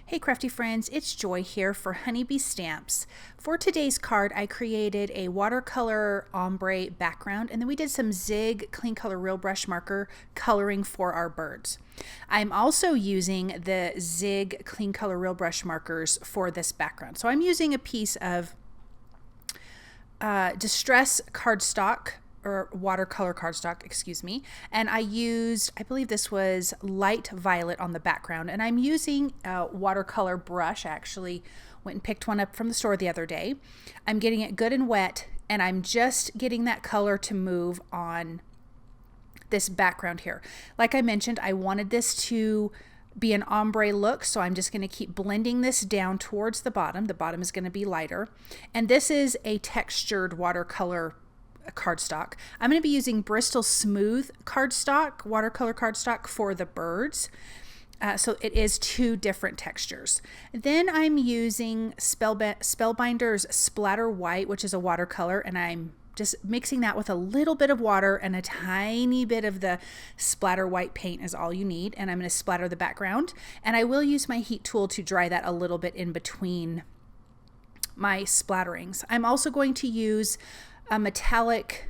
Hey crafty friends, it's Joy here for Honeybee Stamps. For today's card, I created a watercolor ombre background, and then we did some Zig Clean Color Real Brush Marker coloring for our birds. I'm also using the Zig Clean Color Real Brush Markers for this background. So I'm using a piece of Distress cardstock, or watercolor cardstock, excuse me, and I used, I believe this was light violet on the background, and I'm using a watercolor brush. I actually went and picked one up from the store the other day. I'm getting it good and wet, and I'm just getting that color to move on this background here. Like I mentioned, I wanted this to be an ombre look, so I'm just going to keep blending this down towards the bottom. The bottom is going to be lighter, and this is a textured watercolor cardstock. I'm going to be using Bristol smooth cardstock, watercolor cardstock for the birds. So it is two different textures. Then I'm using Spellbinder's Splatter White, which is a watercolor, and I'm just mixing that with a little bit of water, and a tiny bit of the Splatter White paint is all you need. And I'm going to splatter the background, and I will use my heat tool to dry that a little bit in between my splatterings. I'm also going to use a metallic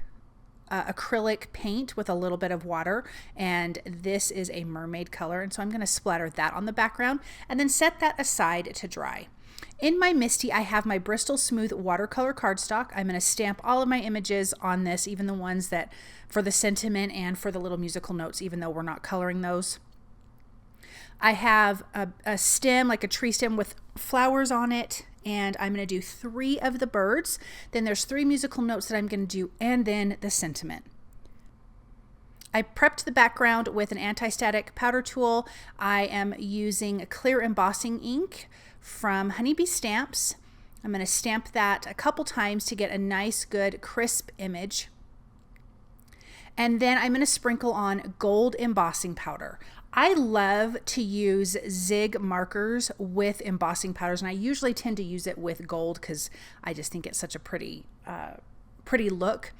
acrylic paint with a little bit of water, and this is a mermaid color, and so I'm going to splatter that on the background and then set that aside to dry. In my MISTI, I have my Bristol Smooth watercolor cardstock. I'm going to stamp all of my images on this, even the ones that for the sentiment and for the little musical notes, even though we're not coloring those. I have a stem, like a tree stem with flowers on it, and I'm going to do 3 of the birds. Then there's 3 musical notes that I'm going to do, and then the sentiment. I prepped the background with an anti-static powder tool. I am using a clear embossing ink from Honeybee Stamps. I'm going to stamp that a couple times to get a nice, good, crisp image. And then I'm going to sprinkle on gold embossing powder. I love to use Zig markers with embossing powders, and I usually tend to use it with gold because I just think it's such a pretty look.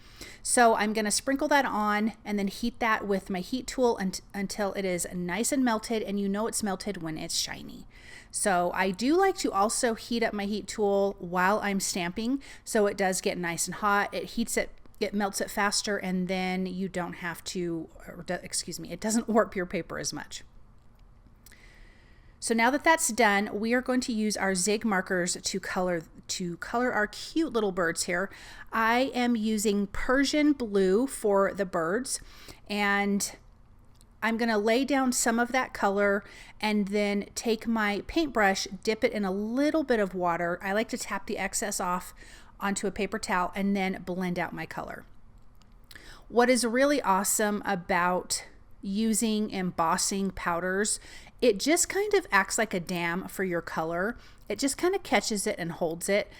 So I'm going to sprinkle that on and then heat that with my heat tool until it is nice and melted, and you know it's melted when it's shiny. So I do like to also heat up my heat tool while I'm stamping, so it does get nice and hot. It heats it. It melts it faster, and then you don't have to, it doesn't warp your paper as much. So now that that's done, we are going to use our Zig markers to color our cute little birds here. I am using Persian blue for the birds, and I'm going to lay down some of that color and then take my paintbrush, dip it in a little bit of water. I like to tap the excess off onto a paper towel and then blend out my color. What is really awesome about using embossing powders, it just kind of acts like a dam for your color. It just kind of catches it and holds it,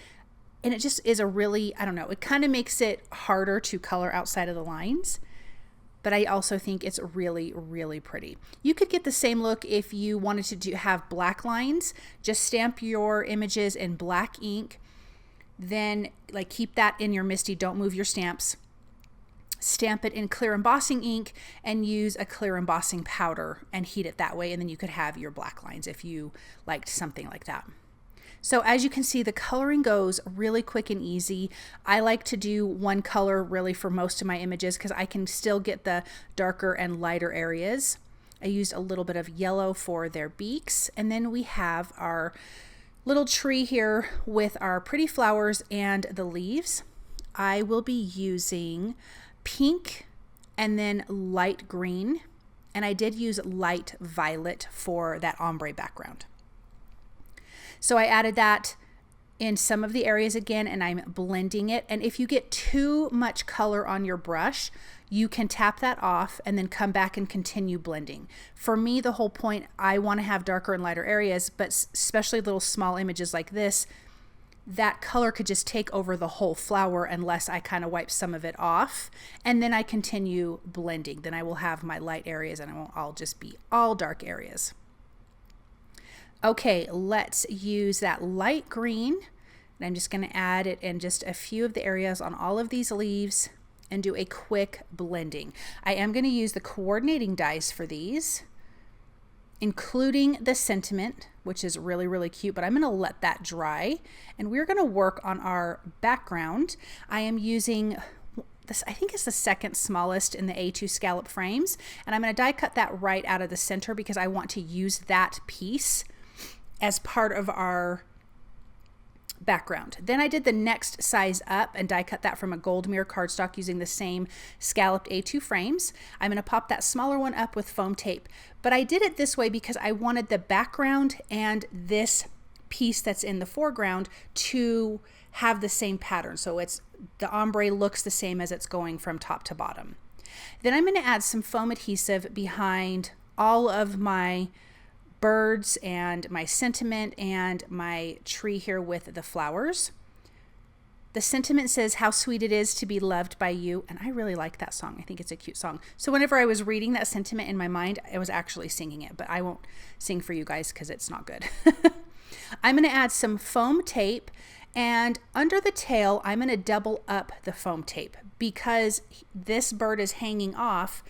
and it just is a really, I don't know, it kind of makes it harder to color outside of the lines, but I also think it's really, really pretty. You could get the same look if you wanted to have black lines. Just stamp your images in black ink, then like keep that in your MISTI, don't move your stamps. Stamp it in clear embossing ink and use a clear embossing powder and heat it that way, and then you could have your black lines if you liked something like that. So as you can see, the coloring goes really quick and easy. I like to do one color really for most of my images because I can still get the darker and lighter areas. I used a little bit of yellow for their beaks, and then we have our little tree here with our pretty flowers and the leaves. I will be using pink and then light green, and I did use light violet for that ombre background. So I added that in some of the areas again, and I'm blending it. And if you get too much color on your brush, you can tap that off and then come back and continue blending. For me, the whole point, I want to have darker and lighter areas, but especially little small images like this, that color could just take over the whole flower unless I kind of wipe some of it off, and then I continue blending. Then I will have my light areas, and it won't all just be all dark areas. Okay, let's use that light green, and I'm just going to add it in just a few of the areas on all of these leaves and do a quick blending. I am going to use the coordinating dies for these. including the sentiment, which is really, really cute, but I'm going to let that dry. And we're going to work on our background. I am using this, I think it's the second smallest in the A2 scallop frames. And I'm going to die cut that right out of the center because I want to use that piece as part of our background. Then I did the next size up and die cut that from a gold mirror cardstock using the same scalloped A2 frames. I'm going to pop that smaller one up with foam tape, but I did it this way because I wanted the background and this piece that's in the foreground to have the same pattern. So it's the ombre looks the same as it's going from top to bottom. Then I'm going to add some foam adhesive behind all of my birds and my sentiment and my tree here with the flowers. The sentiment says how sweet it is to be loved by you, and I really like that song. I think it's a cute song. So whenever I was reading that sentiment in my mind, I was actually singing it, but I won't sing for you guys because it's not good. I'm going to add some foam tape, and under the tail I'm going to double up the foam tape because this bird is hanging off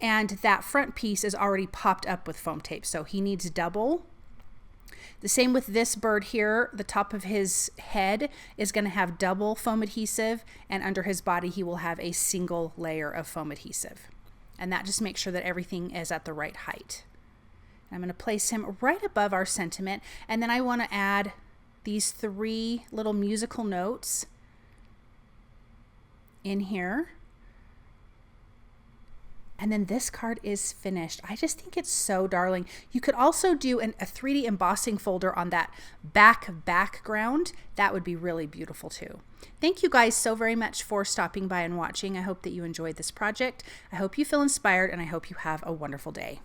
and that front piece is already popped up with foam tape, so he needs double. The same with this bird here. The top of his head is going to have double foam adhesive, and under his body he will have a single layer of foam adhesive. And that just makes sure that everything is at the right height. I'm going to place him right above our sentiment, and then I want to add these 3 little musical notes in here. And then this card is finished. I just think it's so darling. You could also do a 3D embossing folder on that background. That would be really beautiful too. Thank you guys so very much for stopping by and watching. I hope that you enjoyed this project. I hope you feel inspired, and I hope you have a wonderful day.